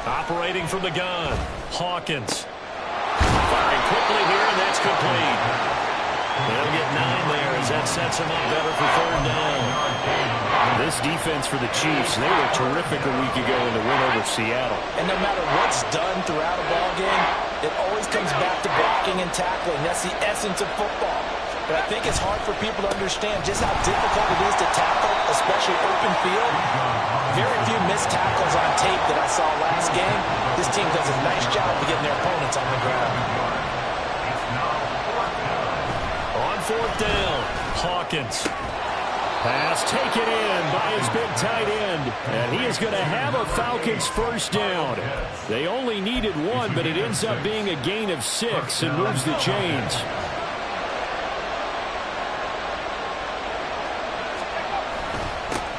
Operating from the gun, Hawkins. Firing quickly here, and that's complete. They'll get 9 there as that sets them up better for 3rd down. This defense for the Chiefs, they were terrific a week ago in the win over Seattle. And no matter what's done throughout a ball game, it always comes back to blocking and tackling. That's the essence of football. But I think it's hard for people to understand just how difficult it is to tackle, especially open field. Very few missed tackles on tape that I saw last game. This team does a nice job of getting their opponents on the ground. On 4th down, Hawkins. Pass taken in by his big tight end. And he is going to have a Falcons 1st down. They only needed 1, but it ends up being a gain of 6 and moves the chains.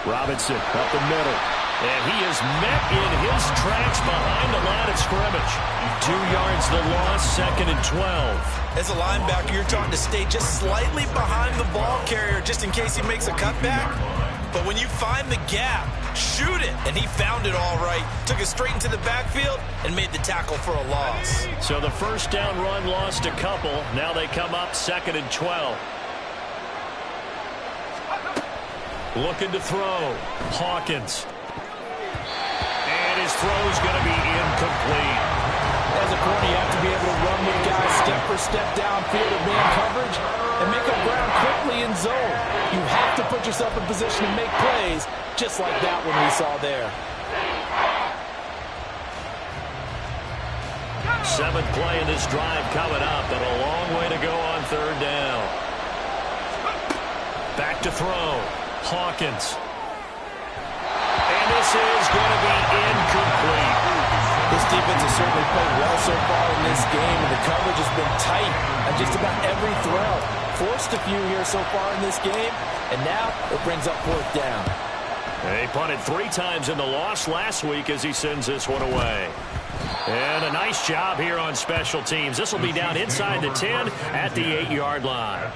Robinson up the middle. And he is met in his tracks behind the line of scrimmage. 2 yards the loss, 2nd and 12. As a linebacker, you're taught to stay just slightly behind the ball carrier just in case he makes a cutback. But when you find the gap, shoot it. And he found it all right. Took it straight into the backfield and made the tackle for a loss. So the 1st down run lost a couple. Now they come up 2nd and 12. Looking to throw. Hawkins. And his throw is going to be incomplete. As a corner, you have to be able to run with guys step for step downfield of man coverage and make up ground quickly in zone. You have to put yourself in position to make plays just like that one we saw there. 7th play in this drive coming up, and a long way to go on 3rd down. Back to throw. Hawkins. And this is going to be incomplete. This defense has certainly played well so far in this game, and the coverage has been tight on just about every throw. Forced a few here so far in this game, and now it brings up 4th down. He punted 3 times in the loss last week as he sends this one away. And a nice job here on special teams. This will be down inside the 10 at the 8-yard line.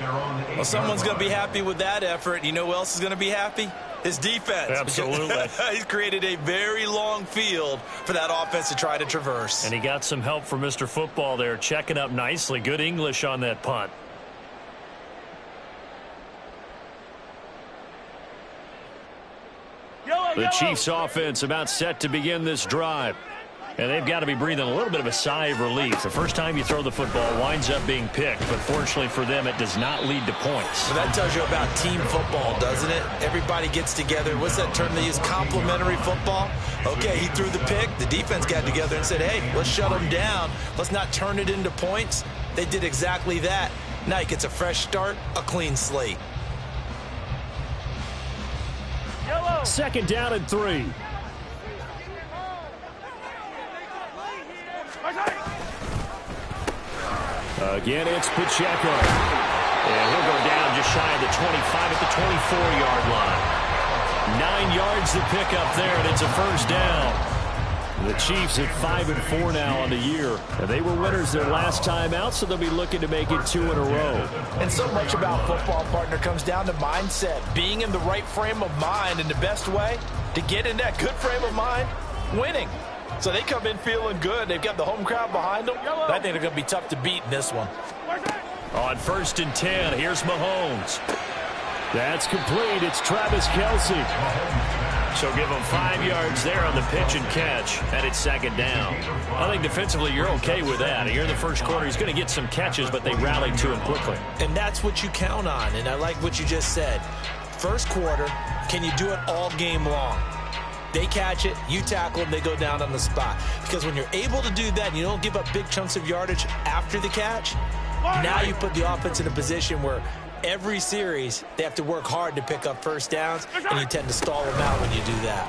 Well, someone's going to be happy with that effort. You know who else is going to be happy? His defense. Absolutely. He's created a very long field for that offense to try to traverse. And he got some help from Mr. Football there, checking up nicely. Good English on that punt. The Chiefs offense about set to begin this drive. And they've got to be breathing a little bit of a sigh of relief. The first time you throw the football winds up being picked, but fortunately for them, it does not lead to points. So that tells you about team football, doesn't it? Everybody gets together. What's that term they use? Complementary football? Okay, he threw the pick. The defense got together and said, hey, let's shut him down. Let's not turn it into points. They did exactly that. Now he gets a fresh start, a clean slate. 2nd down and 3. Again, it's Pacheco. And he'll go down just shy of the 25 at the 24-yard line. 9 yards to pick up there, and it's a 1st down. The Chiefs at 5-4 now on the year. And they were winners their last time out, so they'll be looking to make it 2 in a row. And so much about football, partner, comes down to mindset. Being in the right frame of mind, and the best way to get in that good frame of mind, winning. So they come in feeling good. They've got the home crowd behind them. I think they're going to be tough to beat in this one. On 1st and 10, here's Mahomes. That's complete. It's Travis Kelce. So give him 5 yards there on the pitch and catch, and it's 2nd down. I think defensively you're okay with that. Here in the first quarter, he's going to get some catches, but they rallied to him quickly. And that's what you count on, and I like what you just said. First quarter, can you do it all game long? They catch it, you tackle them, they go down on the spot. Because when you're able to do that and you don't give up big chunks of yardage after the catch, now you put the offense in a position where every series they have to work hard to pick up 1st downs, and you tend to stall them out when you do that.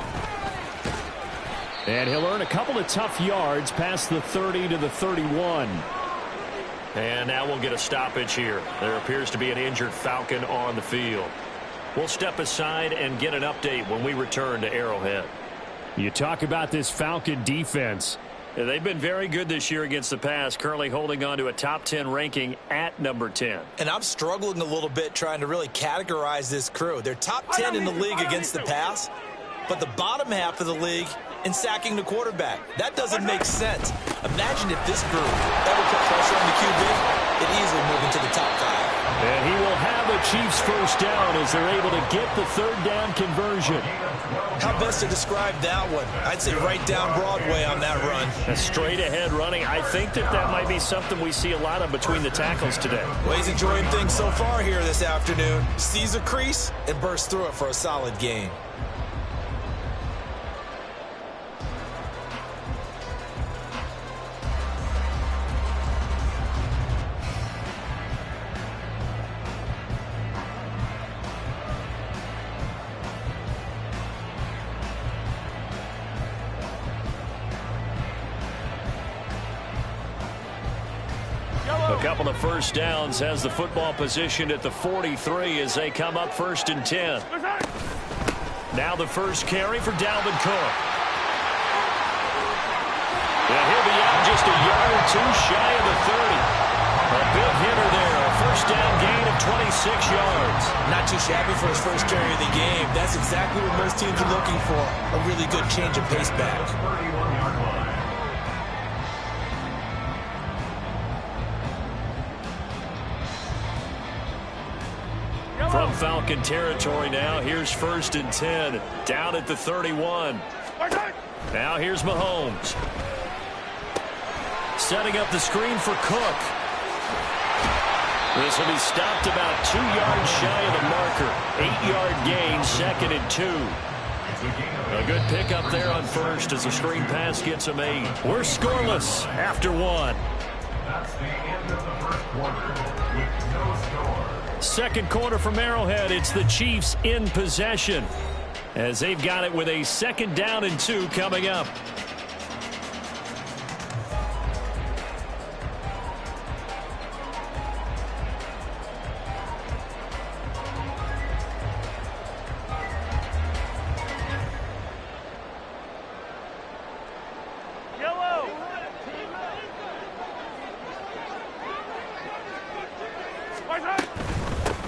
And he'll earn a couple of tough yards past the 30 to the 31. And now we'll get a stoppage here. There appears to be an injured Falcon on the field. We'll step aside and get an update when we return to Arrowhead. You talk about this Falcon defense. They've been very good this year against the pass, currently holding on to a top 10 ranking at number 10. And I'm struggling a little bit trying to really categorize this crew. They're top 10 in the league against the pass, but the bottom half of the league and sacking the quarterback. That doesn't make sense. Imagine if this group ever put pressure on the QB, it easily move into the top 5. And he will have the Chiefs first down as they're able to get the third down conversion. How best to describe that one? I'd say right down Broadway on that run. A straight ahead running. I think that might be something we see a lot of between the tackles today. Well, he's enjoying things so far here this afternoon. Sees a crease and bursts through it for a solid gain. A couple of first downs has the football positioned at the 43 as they come up 1st and 10. Now the first carry for Dalvin Cook. And he'll be out just a yard or two shy of the 30. A big hitter there. A first down gain of 26 yards. Not too shabby for his first carry of the game. That's exactly what most teams are looking for. A really good change of pace back. From Falcon territory now, here's 1st and 10, down at the 31. Now here's Mahomes. Setting up the screen for Cook. This will be stopped about 2 yards shy of the marker. 8-yard gain, 2nd and 2. A good pickup there on first as the screen pass gets him 8. We're scoreless after 1. That's the end of the first quarter with no score. Second quarter from Arrowhead. It's the Chiefs in possession as they've got it with a 2nd down and 2 coming up.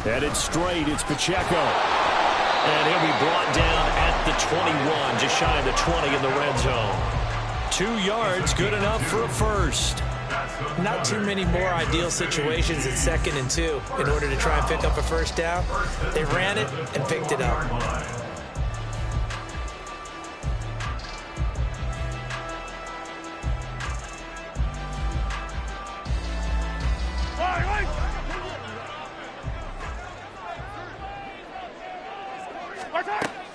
Headed straight, it's Pacheco. And he'll be brought down at the 21, just shy of the 20 in the red zone. 2 yards, good enough for a first. Not too many more ideal situations at 2nd and 2 in order to try and pick up a first down. They ran it and picked it up.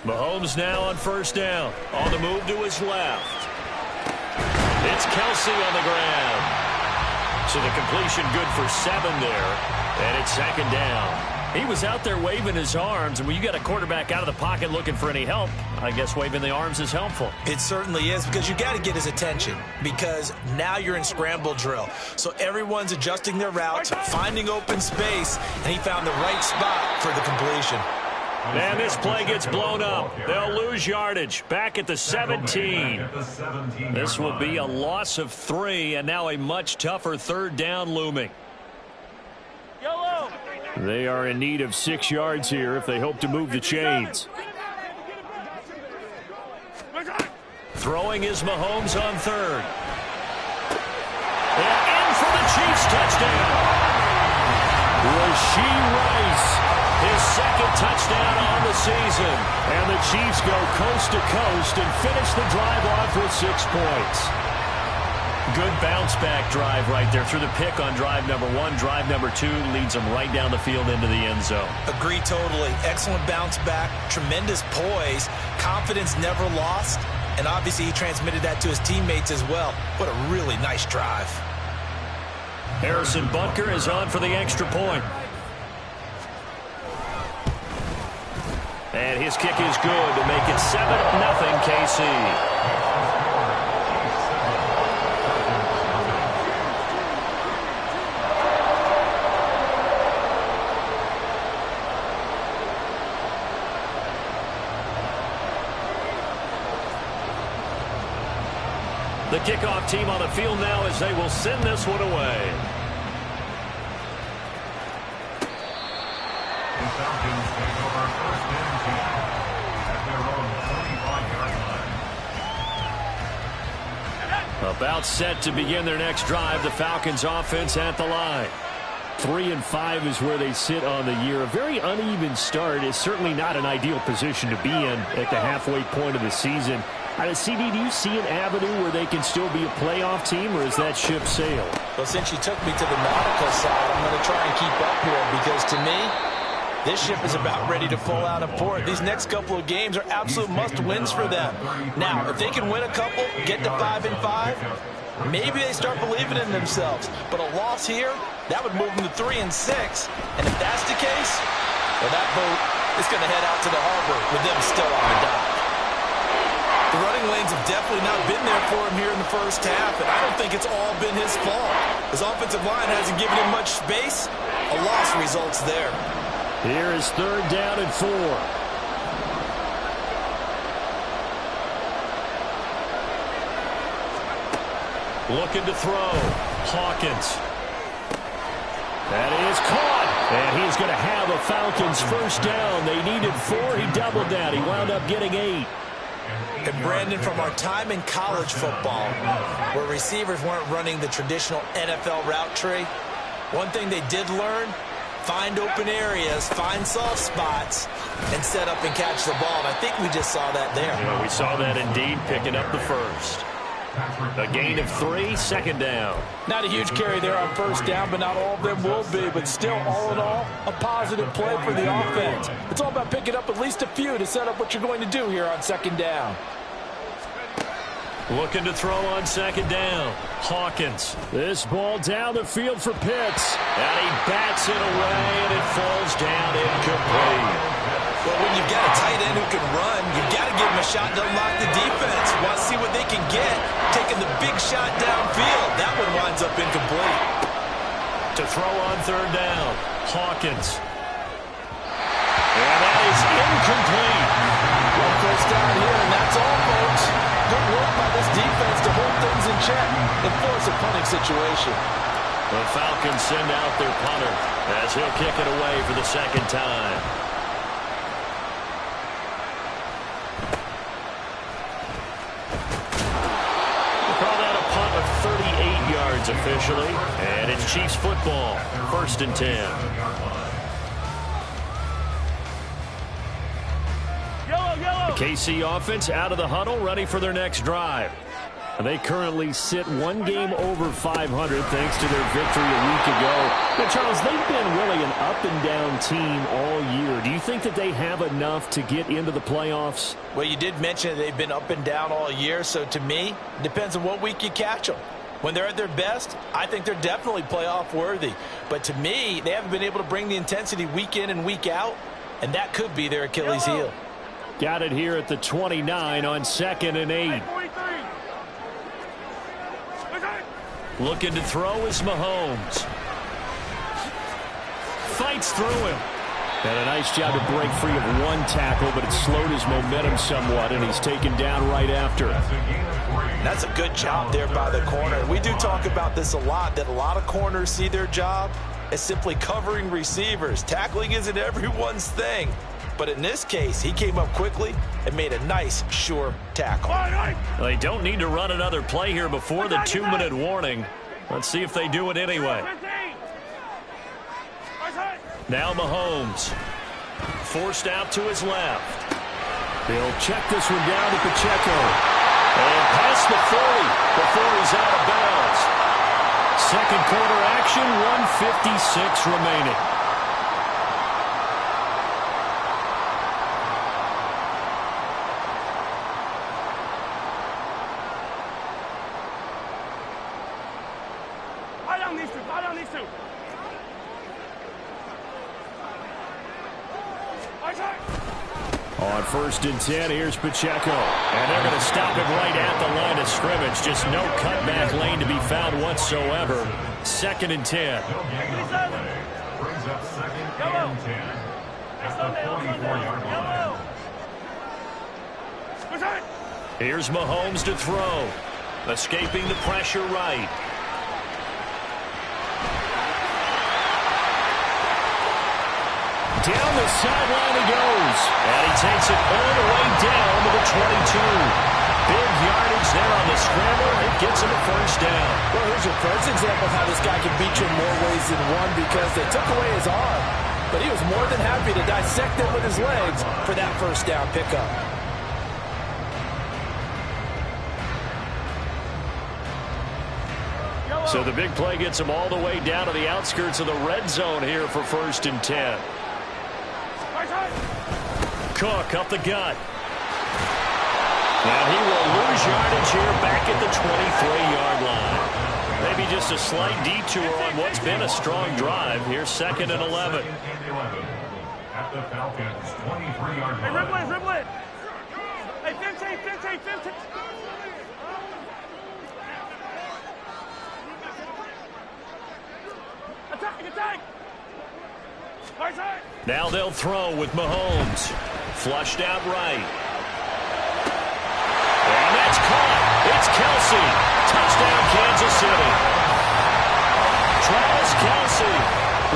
Mahomes now on first down. On the move to his left. It's Kelsey on the ground. So the completion good for 7 there. And it's 2nd down. He was out there waving his arms, and when you got a quarterback out of the pocket looking for any help, I guess waving the arms is helpful. It certainly is, because you got to get his attention, because now you're in scramble drill. So everyone's adjusting their routes, finding open space, and he found the right spot for the completion. And this play gets blown up. They'll lose yardage. Back at the 17. This will be a loss of 3, and now a much tougher 3rd down looming. They are in need of 6 yards here if they hope to move the chains. Throwing is Mahomes on 3rd. And in for the Chiefs touchdown. Rashee Rice. His 2nd touchdown on the season. And the Chiefs go coast to coast and finish the drive off with 6 points. Good bounce-back drive right there through the pick on drive number 1. Drive number 2 leads them right down the field into the end zone. Agree totally. Excellent bounce-back, tremendous poise, confidence never lost, and obviously he transmitted that to his teammates as well. What a really nice drive. Harrison Butker is on for the extra point. And his kick is good to make it 7-0 KC. The kickoff team on the field now as they will send this one away. The Falcons take over 1st and 10 at their own 25-yard line. About set to begin their next drive. The Falcons offense at the line. 3-5 is where they sit on the year. A very uneven start is certainly not an ideal position to be in at the halfway point of the season. CD, do you see an avenue where they can still be a playoff team, or is that ship sailed? Well, since you took me to the nautical side, I'm going to try and keep up here because to me, this ship is about ready to pull out of port. These next couple of games are absolute must-wins for them. Now, if they can win a couple, get to 5-5, maybe they start believing in themselves. But a loss here, that would move them to 3-6. And if that's the case, well, that boat is going to head out to the harbor with them still on the dock. The running lanes have definitely not been there for him here in the first half, and I don't think it's all been his fault. His offensive line hasn't given him much space. A loss results there. Here is 3rd down and 4. Looking to throw. Hawkins. That is caught. And he's going to have a Falcons first down. They needed 4. He doubled that. He wound up getting 8. And Brandon, from our time in college football, where receivers weren't running the traditional NFL route tree, one thing they did learn, find open areas, find soft spots, and set up and catch the ball. And I think we just saw that there. Yeah, we saw that indeed, picking up the first. A gain of 3, 2nd down. Not a huge carry there on 1st down, but not all of them will be. But still, all in all, a positive play for the offense. It's all about picking up at least a few to set up what you're going to do here on 2nd down. Looking to throw on 2nd down. Hawkins. This ball down the field for Pitts. And he bats it away, and it falls down incomplete. Well, when you've got a tight end who can run, you've got to give him a shot to unlock the defense. Want to see what they can get, taking the big shot downfield. That one winds up incomplete. To throw on 3rd down. Hawkins. And that is incomplete. Well, first down here, and that's all, folks. Good work by this defense to hold things in check and force a punting situation. The Falcons send out their punter as he'll kick it away for the 2nd time. We'll call that a punt of 38 yards officially, and it's Chiefs football, 1st and 10. KC offense out of the huddle, ready for their next drive. They currently sit 1 game over 500 thanks to their victory a week ago. Now, Charles, they've been really an up-and-down team all year. Do you think that they have enough to get into the playoffs? Well, you did mention they've been up and down all year, so to me, it depends on what week you catch them. When they're at their best, I think they're definitely playoff worthy. But to me, they haven't been able to bring the intensity week in and week out, and that could be their Achilles heel. Got it here at the 29 on 2nd and 8. Looking to throw is Mahomes. Fights through him. And a nice job to break free of 1 tackle, but it slowed his momentum somewhat, and he's taken down right after. That's a good job there by the corner. We do talk about this a lot, that a lot of corners see their job as simply covering receivers. Tackling isn't everyone's thing. But in this case, he came up quickly and made a nice, sure tackle. They don't need to run another play here before the 2-minute warning. Let's see if they do it anyway. Now Mahomes. Forced out to his left. They'll check this one down to Pacheco. And past the 40 before he's out of bounds. 2nd quarter action, 1:56 remaining. On 1st and 10, here's Pacheco. And they're going to stop it right at the line of scrimmage. Just no cutback lane to be found whatsoever. 2nd and 10. Brings up 2nd and 10 at the 44-yard line. Here's Mahomes to throw. Escaping the pressure right. Down the sideline he goes. And he takes it all the way down to the 22. Big yardage there on the scramble. They gets him a first down. Well, here's your first example of how this guy can beat you in more ways than one, because they took away his arm, but he was more than happy to dissect it with his legs for that first down pickup. So the big play gets him all the way down to the outskirts of the red zone here for 1st and 10. Cook up the gut. Now he will lose yardage here back at the 23-yard line. Maybe just a slight detour on what's been a strong drive. Here's 2nd and 11. At the Falcons' 23-yard line. Hey, dribble it. Hey, 15. Attack. Now they'll throw with Mahomes. Flushed out right. And that's caught. It's Kelsey. Touchdown, Kansas City. Travis Kelsey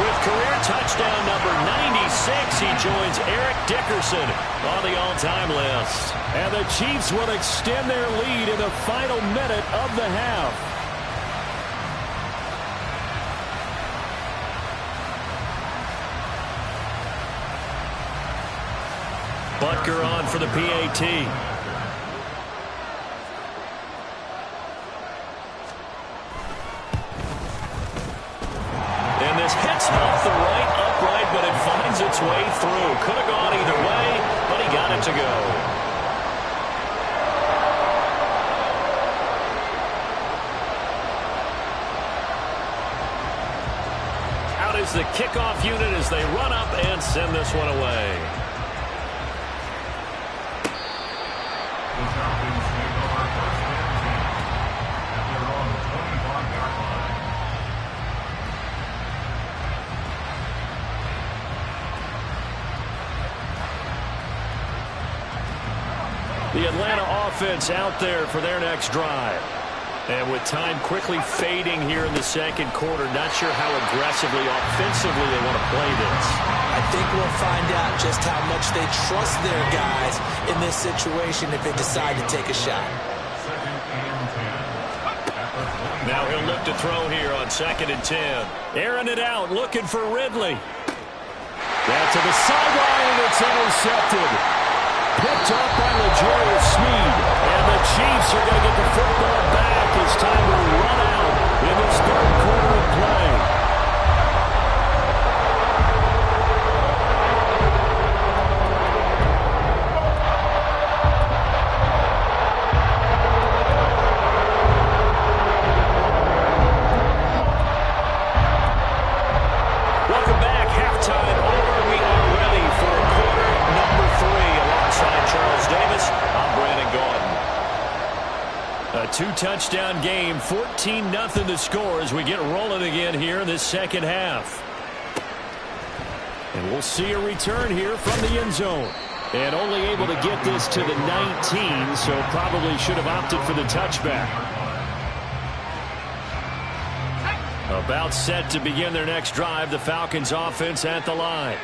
with career touchdown number 96. He joins Eric Dickerson on the all-time list. And the Chiefs will extend their lead in the final minute of the half. Butker on for the PAT. And this hits off the right upright, but it finds its way through. Could have gone either way, but he got it to go. Out is the kickoff unit as they run up and send this one away. The Falcons take over 1st and 10 at their own 25-yard line. The Atlanta offense out there for their next drive. And with time quickly fading here in the 2nd quarter, not sure how aggressively, offensively they want to play this. I think we'll find out just how much they trust their guys in this situation if they decide to take a shot. 2nd and 10. Now he'll look to throw here on 2nd and 10. Airing it out, looking for Ridley. Down to the sideline, it's intercepted. Picked up by L'Jarius Sneed. And the Chiefs are going to get the football back. It's time to run out in this 3rd quarter of play. Welcome back. Halftime over. We are ready for quarter number 3. Alongside Charles Davis, I'm Brandon Gordon. A 2-touchdown game, 14-0 the score as we get rolling again here in this 2nd half. And we'll see a return here from the end zone. And only able to get this to the 19, so probably should have opted for the touchback. About set to begin their next drive, the Falcons offense at the line.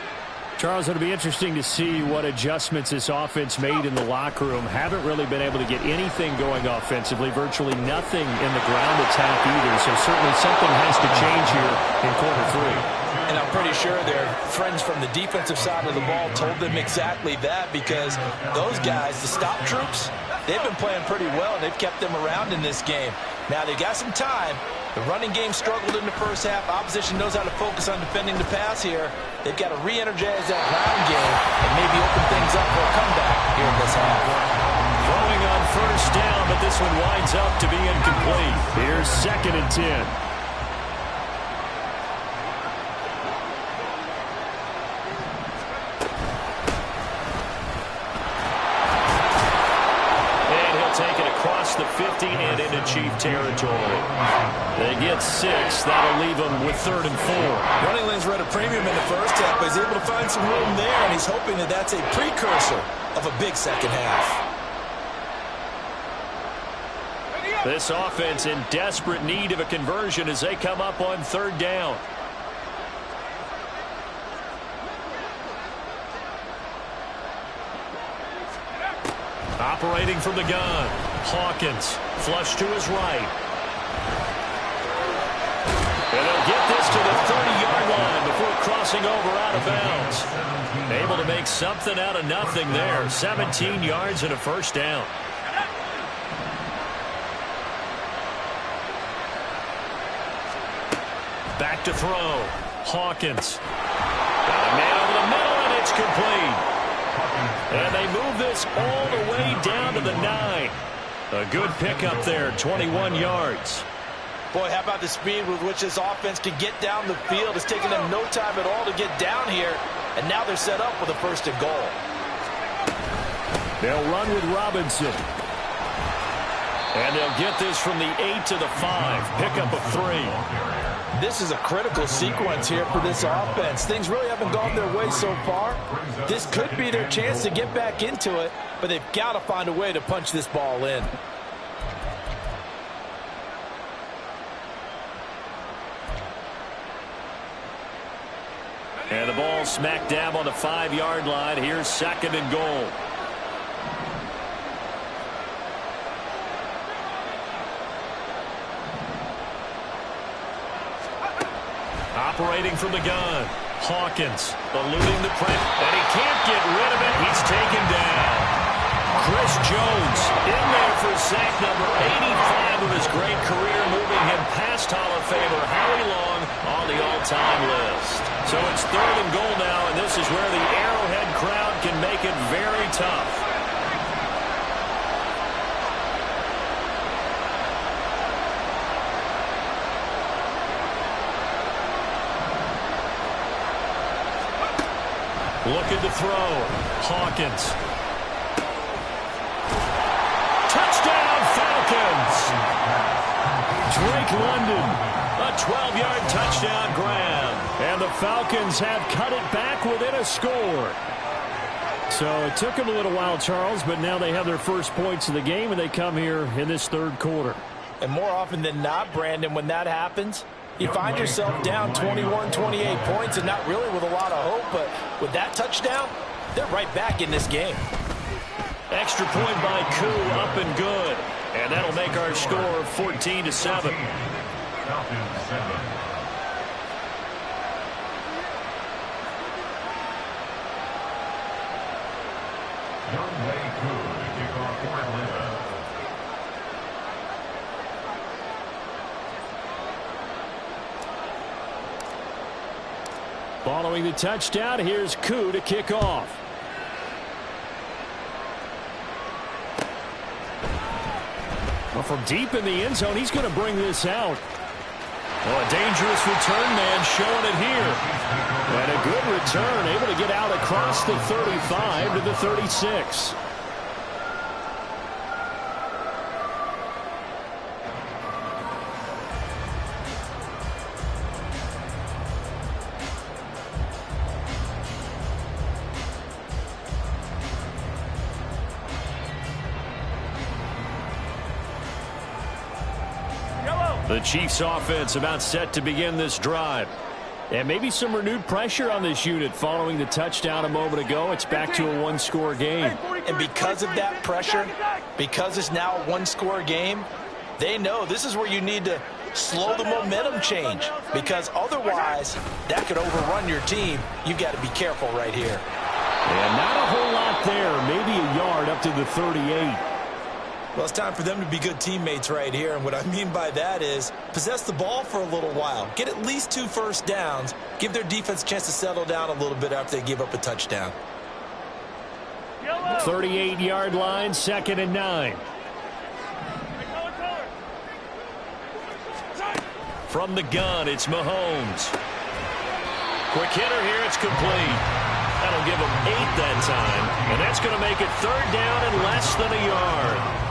Charles, it'll be interesting to see what adjustments this offense made in the locker room. Haven't really been able to get anything going offensively, virtually nothing in the ground attack either. So certainly something has to change here in quarter 3. And I'm pretty sure their friends from the defensive side of the ball told them exactly that, because those guys, the stop troops, they've been playing pretty well, and they've kept them around in this game. Now they've got some time. The running game struggled in the first half. Opposition knows how to focus on defending the pass here. They've got to re-energize that ground game and maybe open things up for a comeback here in this half. Throwing on 1st down, but this one winds up to be incomplete. Here's 2nd and 10. Take it across the 50 and into Chief territory. They get 6. That'll leave them with 3rd and 4. Running lanes were at a premium in the first half, but he's able to find some room there, and he's hoping that that's a precursor of a big 2nd half. This offense in desperate need of a conversion as they come up on 3rd down. Operating from the gun. Hawkins, flush to his right. And they'll get this to the 30-yard line before crossing over out of bounds. Able to make something out of nothing there. 17 yards and a first down. Back to throw. Hawkins. Got a man over the middle, and it's complete. And they move this all the way down to the 9. A good pickup there, 21 yards. Boy, how about the speed with which this offense can get down the field? It's taken them no time at all to get down here, and now they're set up with a first and goal. They'll run with Robinson. And they'll get this from the 8 to the 5. Pickup of 3. This is a critical sequence here for this offense. Things really haven't gone their way so far. This could be their chance to get back into it, but they've got to find a way to punch this ball in. And the ball smack dab on the 5-yard line. Here's second and goal. Operating from the gun. Hawkins eluding the press, and he can't get rid of it. He's taken down. Chris Jones in there for sack number 85 of his great career, moving him past Hall of Famer Howie Long on the all-time list. So it's third and goal now, and this is where the Arrowhead crowd can make it very tough. Looking to throw. Hawkins. Touchdown, Falcons! Drake London. A 12-yard touchdown grab. And the Falcons have cut it back within a score. So it took them a little while, Charles, but now they have their first points of the game, and they come here in this third quarter. And more often than not, Brandon, when that happens, you find yourself down 21, 28 points and not really with a lot of hope, but with that touchdown, they're right back in this game. Extra point by Koo, up and good. And that'll make our score 14-7. Falcons 7. Young Wei Koo to kick off for Atlanta. Following the touchdown, here's Koo to kick off. Well, from deep in the end zone, he's going to bring this out. Well, a dangerous return man showing it here. And a good return, able to get out across the 35 to the 36. The Chiefs offense about set to begin this drive. And maybe some renewed pressure on this unit following the touchdown a moment ago. It's back to a one-score game. And because of that pressure, because it's now a one-score game, they know this is where you need to slow the momentum change, because otherwise that could overrun your team. You've got to be careful right here. And not a whole lot there. Maybe a yard up to the 38. Well, it's time for them to be good teammates right here, and what I mean by that is possess the ball for a little while, get at least 2 first downs, give their defense a chance to settle down a little bit after they give up a touchdown. 38-yard line, 2nd and 9. From the gun, it's Mahomes. Quick hitter here, it's complete. That'll give him 8 that time, and that's going to make it 3rd down and less than a yard.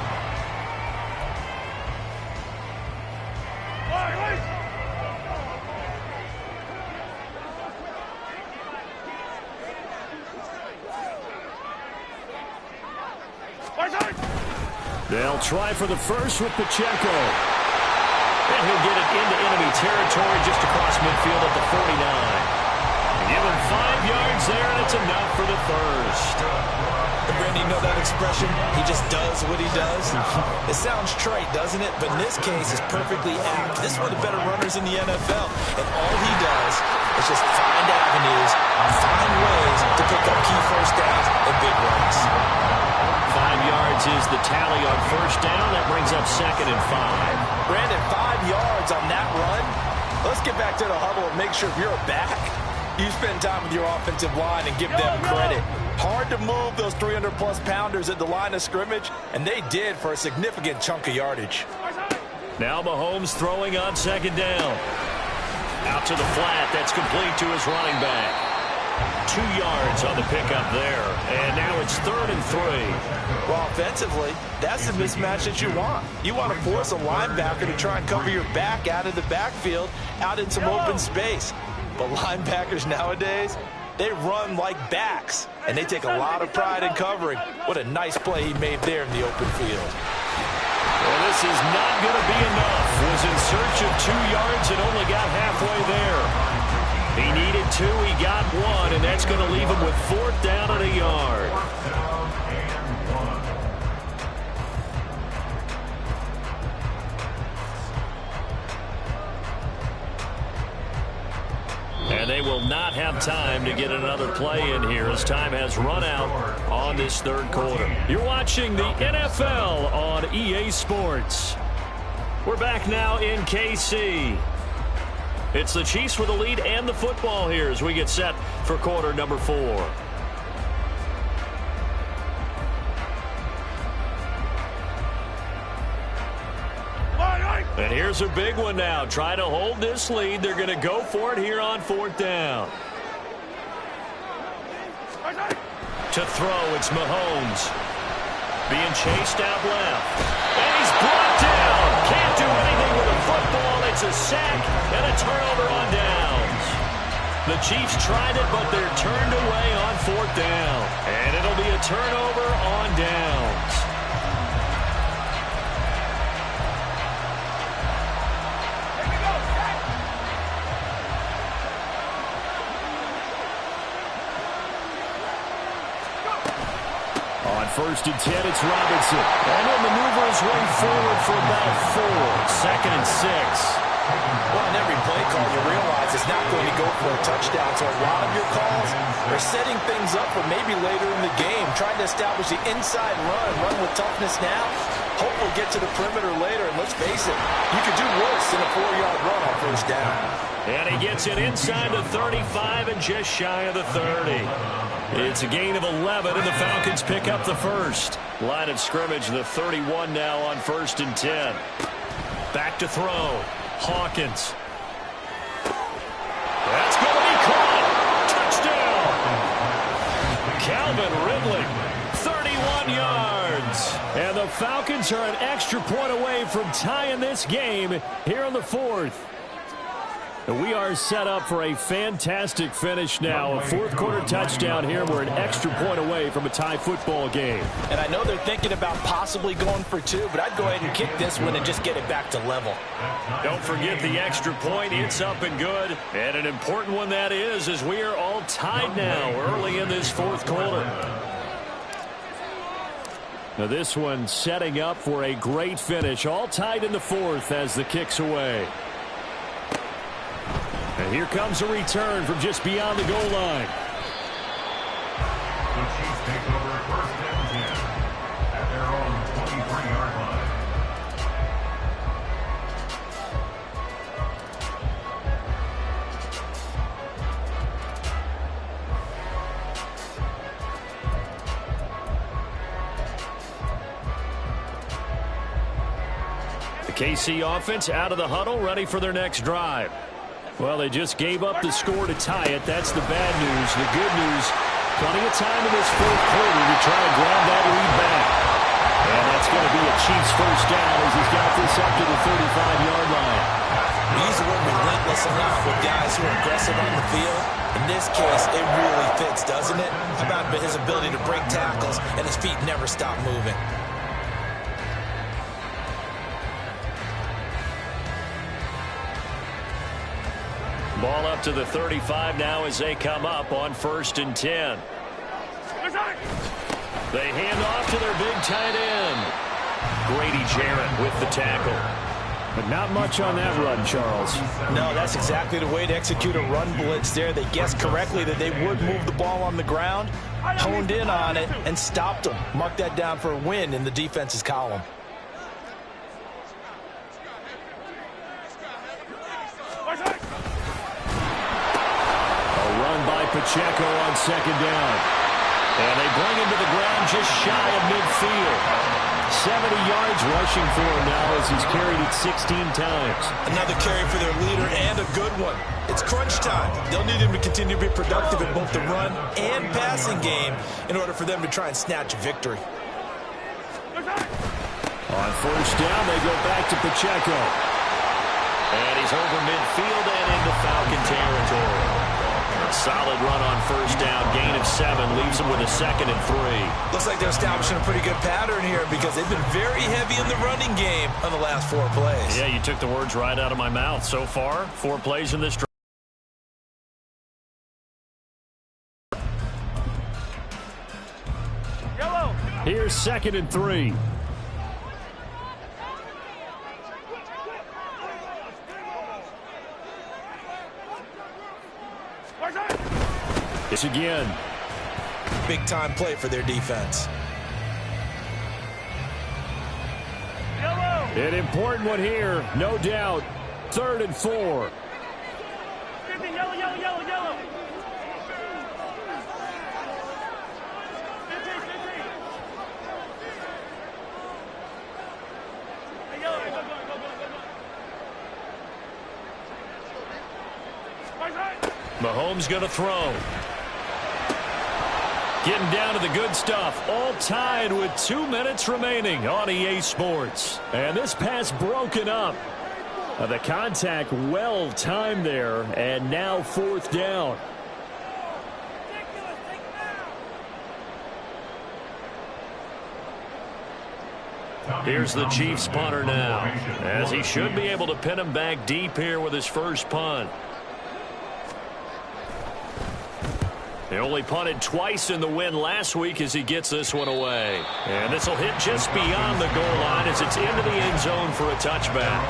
They'll try for the first with Pacheco. And he'll get it into enemy territory just across midfield at the 49. Give him 5 yards there, and it's enough for the first. And Brandon, you know that expression? He just does what he does. It sounds trite, doesn't it? But in this case, it's perfectly apt. This is one of the better runners in the NFL. And all he does is just find avenues, find ways to pick up key first downs and big runs. 5 yards is the tally on first down. That brings up 2nd and 5. Brandon, 5 yards on that run. Let's get back to the huddle and make sure if you're a back, you spend time with your offensive line and give them credit. Hard to move those 300-plus pounders at the line of scrimmage, and they did for a significant chunk of yardage. Now Mahomes throwing on 2nd down. Out to the flat. That's complete to his running back. 2 yards on the pickup there. And now it's 3rd and 3. Well, offensively, that's the mismatch that you want. You want to force a linebacker to try and cover your back out of the backfield, out in some open space. But linebackers nowadays, they run like backs, and they take a lot of pride in covering. What a nice play he made there in the open field. Well, this is not going to be enough. Was in search of 2 yards and only got halfway there. He needed 2, he got 1, and that's going to leave him with 4th down and a yard. And they will not have time to get another play in here as time has run out on this 3rd quarter. You're watching the NFL on EA Sports. We're back now in KC. It's the Chiefs with the lead and the football here as we get set for quarter number 4. And here's a big one now. Try to hold this lead. They're going to go for it here on 4th down. To throw, it's Mahomes. Being chased out left. And he's brought down. Can't do anything with a football. It's a sack and a turnover on downs. The Chiefs tried it, but they're turned away on 4th down. And it'll be a turnover on downs. On 1st and 10, it's Robinson. And he'll maneuver his way forward for about 4. 2nd and 6. Well, in every play call, you realize it's not going to go for a touchdown. So a lot of your calls are setting things up for maybe later in the game, trying to establish the inside run with toughness now. Hope we'll get to the perimeter later. And let's face it, you could do worse than a 4-yard run on 1st down. And he gets it inside the 35 and just shy of the 30. It's a gain of 11, and the Falcons pick up the 1st. Line of scrimmage, the 31 now on 1st and 10. Back to throw. Hawkins. That's going to be caught. Touchdown. Calvin Ridley. 31 yards. And the Falcons are an extra point away from tying this game here in the 4th. We are set up for a fantastic finish now. A 4th quarter touchdown here. We're an extra point away from a tie football game. And I know they're thinking about possibly going for 2, but I'd go ahead and kick this one and just get it back to level. Don't forget the extra point. It's up and good. And an important one that is, as we are all tied now early in this 4th quarter. Now this one setting up for a great finish. All tied in the 4th as the kick's away. And here comes a return from just beyond the goal line. The Chiefs take over 1st and 10 at their own 23-yard line. The KC offense out of the huddle, ready for their next drive. Well, they just gave up the score to tie it. That's the bad news. The good news, plenty of time in this 4th quarter to try and grab that lead back. And that's going to be a Chiefs 1st down as he's got this up to the 35-yard line. We use the word relentless a lot with guys who are aggressive on the field. In this case, it really fits, doesn't it? How about his ability to break tackles and his feet never stop moving? Ball up to the 35 now as they come up on 1st and 10. They hand off to their big tight end. Grady Jarrett with the tackle. But not much on that run, Charles. No, that's exactly the way to execute a run blitz there. They guessed correctly that they would move the ball on the ground, honed in on it, and stopped them. Mark that down for a win in the defense's column. A run by Pacheco on second down. And they bring him to the ground just shy of midfield. 70 yards rushing for him now as he's carried it 16 times. Another carry for their leader and a good one. It's crunch time. They'll need him to continue to be productive in both the run and passing game in order for them to try and snatch a victory. On first down, they go back to Pacheco. And he's over midfield and into Falcon territory. A solid run on first down, gain of 7, leaves them with a 2nd and 3. Looks like they're establishing a pretty good pattern here because they've been very heavy in the running game on the last 4 plays. Yeah, you took the words right out of my mouth. So far, 4 plays in this drive. Here's 2nd and 3. This again. Big time play for their defense. An important one here, no doubt. 3rd and 4. Yellow, yellow, yellow, yellow. Mahomes going to throw. Getting down to the good stuff. All tied with 2 minutes remaining on EA Sports. And this pass broken up. The contact well timed there. And now 4th down. Here's the Chiefs punter now, as he should be able to pin him back deep here with his first punt. He only punted twice in the win last week as he gets this one away. And this will hit just beyond the goal line as it's into the end zone for a touchback.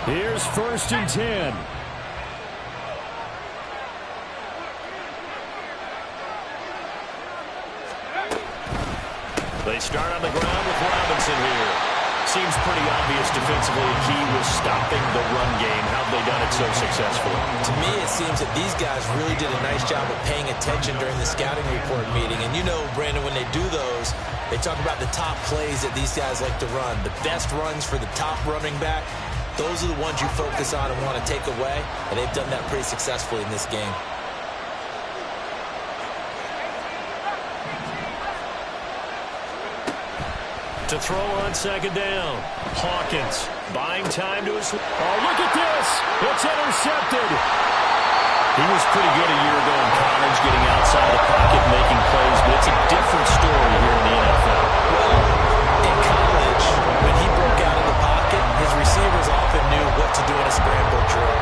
Here's 1st and 10. They start on the ground with Robinson here. Seems pretty obvious defensively a key was stopping the run game. How have they done it so successfully? To me, it seems that these guys really did a nice job of paying attention during the scouting report meeting. And you know, Brandon, when they do those, they talk about the top plays that these guys like to run. The best runs for the top running back, those are the ones you focus on and want to take away. And they've done that pretty successfully in this game. To throw on second down. Hawkins buying time to his... Oh, look at this. It's intercepted. He was pretty good a year ago in college, getting outside the pocket and making plays, but it's a different story here in the NFL. Well, in college, when he broke out of the pocket, his receivers often knew what to do in a scramble drill.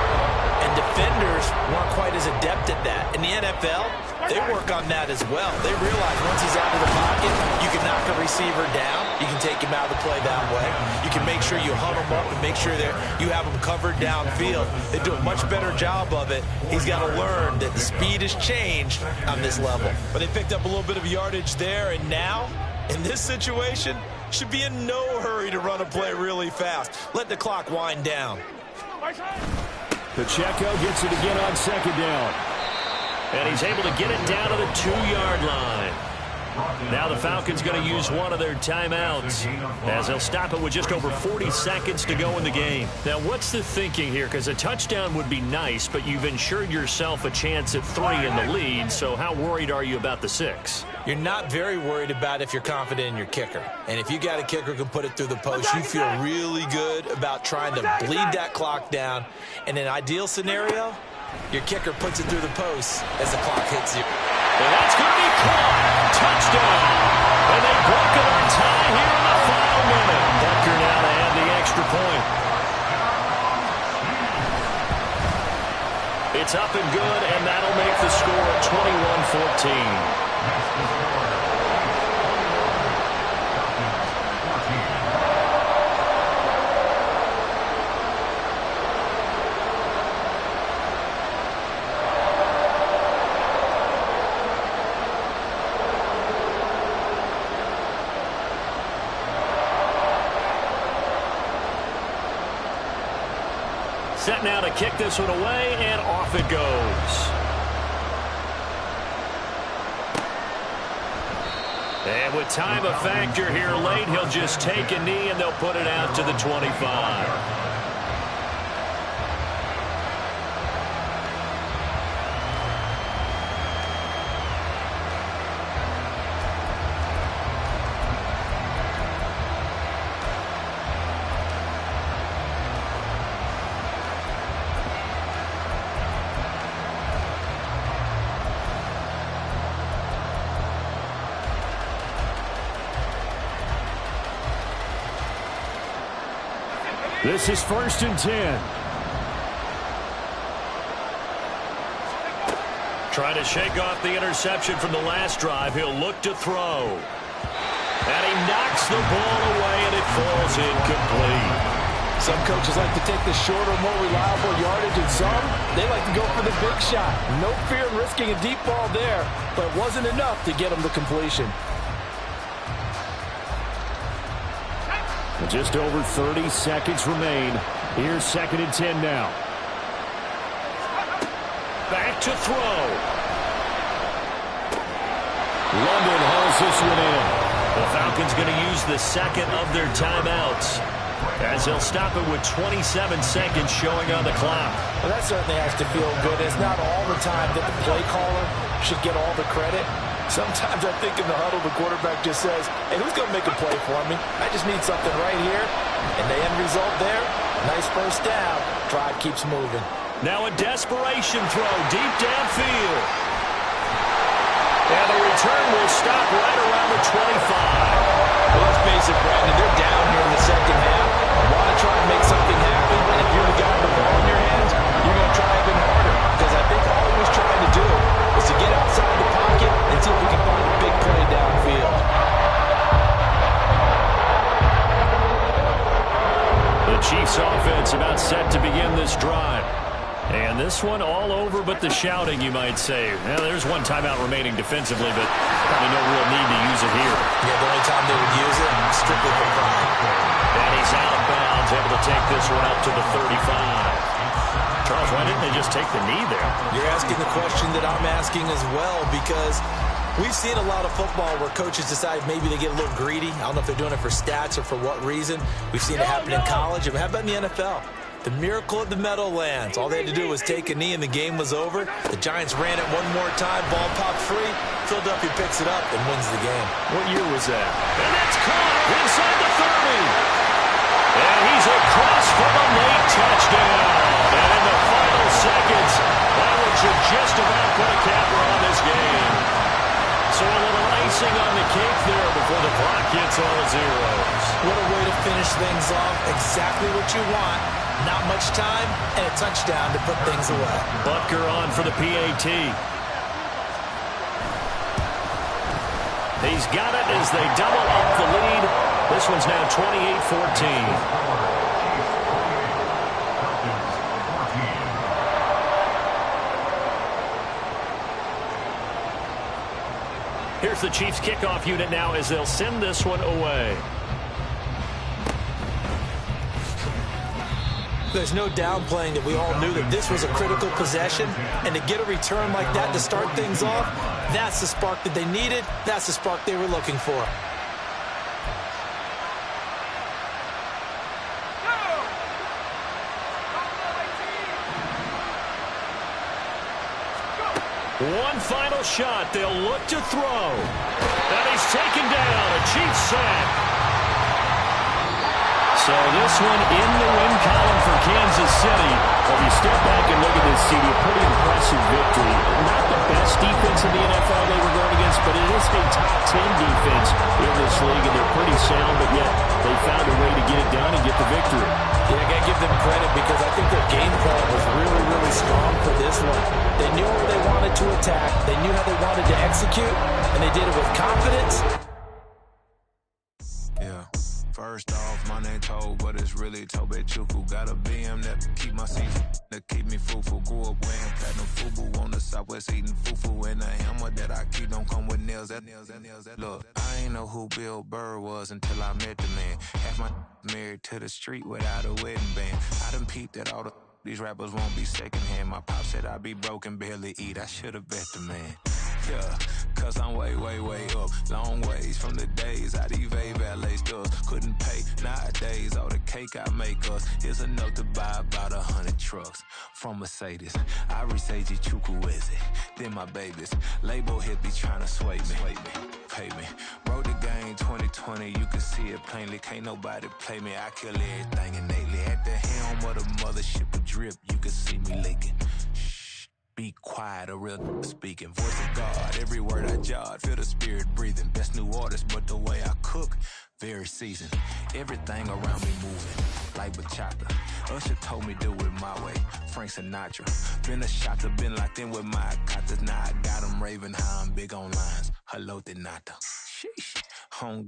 And defenders weren't quite as adept at that. In the NFL, they work on that as well. They realize once he's out of the pocket, you can knock a receiver down. You can take him out of the play that way. You can make sure you hunt him up and make sure that you have him covered downfield. They do a much better job of it. He's got to learn that the speed has changed on this level. But they picked up a little bit of yardage there, and now, in this situation, should be in no hurry to run a play really fast. Let the clock wind down. Pacheco gets it again on second down. And he's able to get it down to the 2-yard line. Now the Falcons going to use one of their timeouts as they'll stop it with just over 40 seconds to go in the game. Now, what's the thinking here? Because a touchdown would be nice, but you've ensured yourself a chance at 3 in the lead, so how worried are you about the 6? You're not very worried about if you're confident in your kicker. And if you got a kicker who can put it through the post, you feel really good about trying to bleed that clock down. In an ideal scenario, your kicker puts it through the post as the clock hits you. And that's going to be caught. Touchdown. And they broke it on time here in the final minute. Bucker now to add the extra point. It's It's up and good, and that'll make the score 21-14. Set now to kick this one away, and off it goes. And with time a factor here late, he'll just take a knee, and they'll put it out to the 25. This is 1st and 10. Trying to shake off the interception from the last drive. He'll look to throw. And he knocks the ball away, and it falls incomplete. Some coaches like to take the shorter, more reliable yardage, and some, they like to go for the big shot. No fear in risking a deep ball there, but it wasn't enough to get him the completion. Just over 30 seconds remain. Here's 2nd and 10 now. Back to throw. London hauls this one in. The Falcons going to use the second of their timeouts, as they'll stop it with 27 seconds showing on the clock. Well, that certainly has to feel good. It's not all the time that the play caller should get all the credit. Sometimes I think in the huddle, the quarterback just says, hey, who's going to make a play for me? I just need something right here. And the end result there, nice first down. Drive keeps moving. Now a desperation throw deep downfield. And the return will stop right around the 25. Well, let's face it, Brandon, they're down here in the second half. Want to try and make something happen, and if you're the guy with the ball in your hands, you're going to try even harder. Because I think all he was trying to do was to get outside the pocket and see if we can find a big play downfield. The Chiefs offense about set to begin this drive. And this one all over but the shouting, you might say. Now, there's one timeout remaining defensively, but probably no real need to use it here. Yeah, the only time they would use it, strictly for pride. And he's out of bounds, able to take this one up to the 35. Charles, why didn't they just take the knee there? You're asking the question that I'm asking as well, because we've seen a lot of football where coaches decide maybe they get a little greedy. I don't know if they're doing it for stats or for what reason. We've seen it happen in college, and how about in the NFL? The miracle of the Meadowlands. All they had to do was take a knee and the game was over. The Giants ran it one more time. Ball popped free. Philadelphia picks it up and wins the game. What year was that? And that's caught inside the 30. And he's across for the late touchdown. And in the final seconds, that one should just about put a capper on this game. So a little icing on the cake there before the clock gets all zeros. What a way to finish things off. Exactly what you want. Not much time, and a touchdown to put things away. Butker on for the PAT. He's got it as they double up the lead. This one's now 28-14. Here's the Chiefs kickoff unit now as they'll send this one away. There's no downplaying that we all knew that this was a critical possession, and to get a return like that to start things off, that's the spark that they needed. That's the spark they were looking for. One final shot. They'll look to throw. And he's taken down. A Chiefs sack. So this one in the win column for Kansas City. If you step back and look at this, CD, a pretty impressive victory. Not the best defense in the NFL they were going against, but it is a top 10 defense in this league, and they're pretty sound, but yet they found a way to get it done and get the victory. Yeah, I got to give them credit because I think their game plan was really, really strong for this one. They knew where they wanted to attack. They knew how they wanted to execute, and they did it with confidence. Yeah. First off, my name Toad, but it's really Tobe Chuku. Got a BM that keep my season, that keep me fruitful. Grew up wearing platinum FUBU on the Southwest eating fufu. And the hammer that I keep don't come with nails. Look, I ain't know who Bill Burr was until I met the man. Half my married to the street without a wedding band. I done peeped that all these rappers won't be secondhand. My pop said I'd be broke and barely eat. I should've bet the man. Yeah, cause I'm way, way, way up. Long ways from the days I eBay valet stores. Couldn't pay nowadays. All the cake I make us is enough to buy about 100 trucks. From Mercedes, I resage Chukwueze. Then my babies, label hit be trying to sway me. Pay me. Wrote the game 2020, you can see it plainly. Can't nobody play me. I kill everything innately. At the helm of the mothership of drip, you can see me leaking. Be quiet, a real speaking. Voice of God, every word I jot. Feel the spirit breathing. Best new artist, but the way I cook, very seasoned. Everything around me moving, like bachata. Usher told me do it my way. Frank Sinatra. Been a shotter, been locked in with my katas. Now I got them raving how I'm big on lines. Hello, Denata. Sheesh. Home